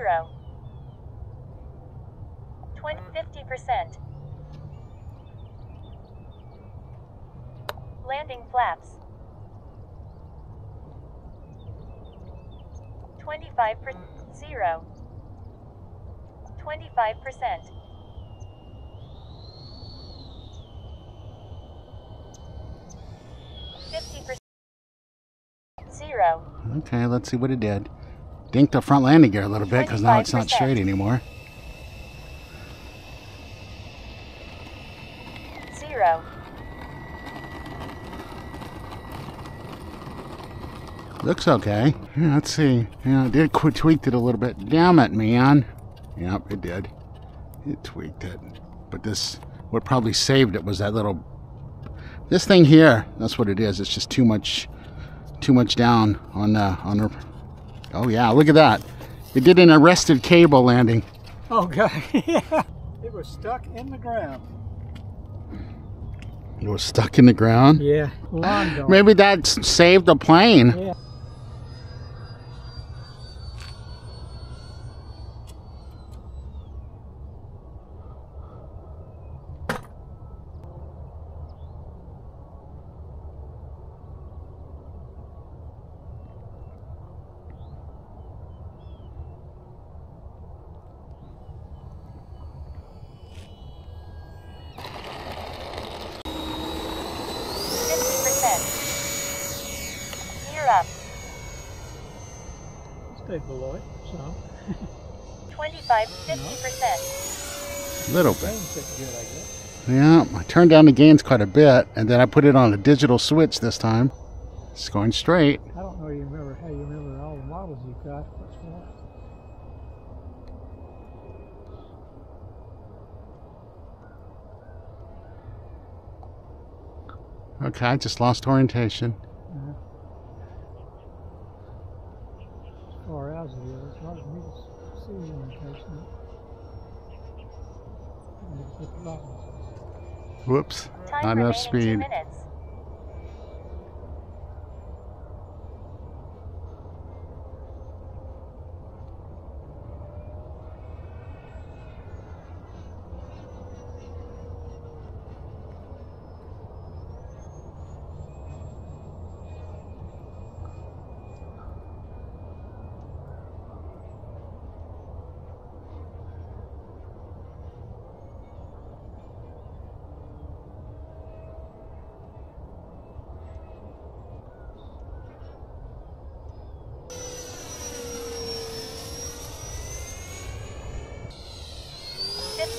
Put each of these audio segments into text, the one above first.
0. 50%. Landing flaps. 25%. 0. 25%. 50%. 0. Okay, let's see what it did. Dinked the front landing gear a little bit because now it's not straight anymore. 0. Looks okay. Yeah, let's see. Yeah, it did tweaked it a little bit. Damn it, man. Yep, it did. It tweaked it. But this, what probably saved it was that little, this thing here. That's what it is. It's just too much down on her. Oh yeah, look at that. It did an arrested cable landing. Oh god, yeah. It was stuck in the ground. It was stuck in the ground? Yeah. Maybe that saved the plane. Yeah. Up. Stay below it, so. 25, 50%. A little bit. Good, I guess. Yeah, I turned down the gains quite a bit, and then I put it on a digital switch this time. It's going straight. I don't know how you remember all the models you've got. Okay, I just lost orientation. As far as it is, it's hard for me to see the orientation. Whoops, Time not enough remaining 2 speed. minutes. %.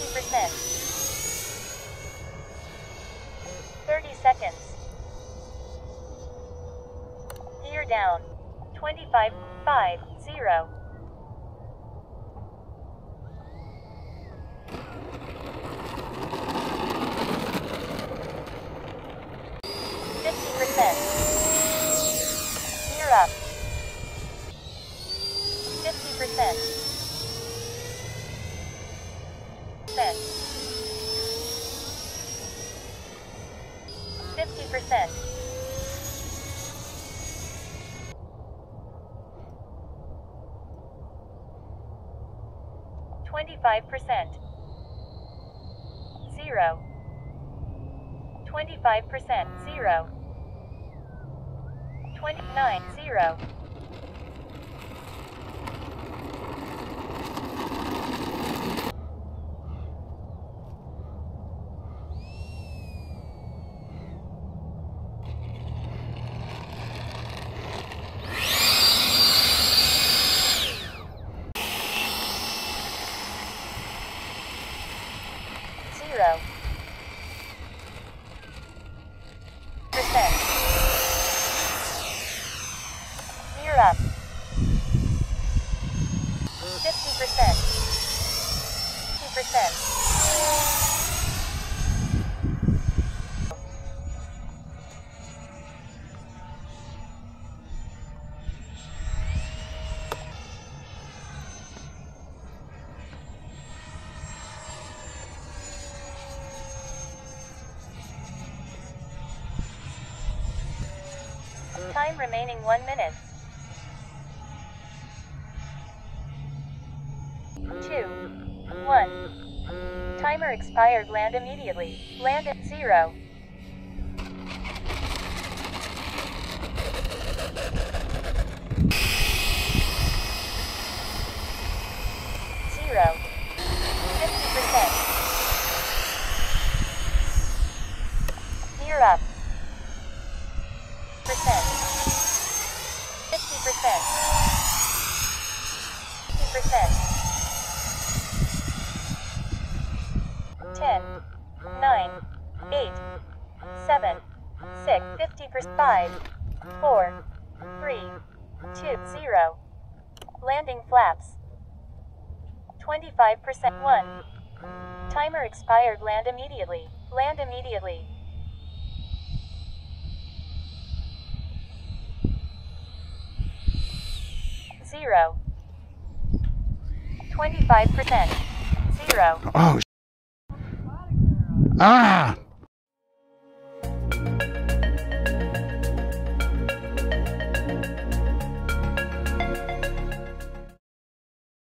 30 seconds. Gear down. 25, 5, 0. 50%. Gear up. 50%. 50%. 25%. 0. 25%. 0. 29. 0. Percent. Gear up. 50%. 50%. Time remaining 1 minute. 2, 1. Timer expired. Land immediately. Land at 0. 0. 50%. Gear up. Percent. 50%. 50%. 10, 9, 8, 7, 6, 50%, 5, 4, 3, 2, 0. Landing flaps. 25%. 1. Timer expired. Land immediately. Land immediately. 0. 25%. 0. Oh, ah!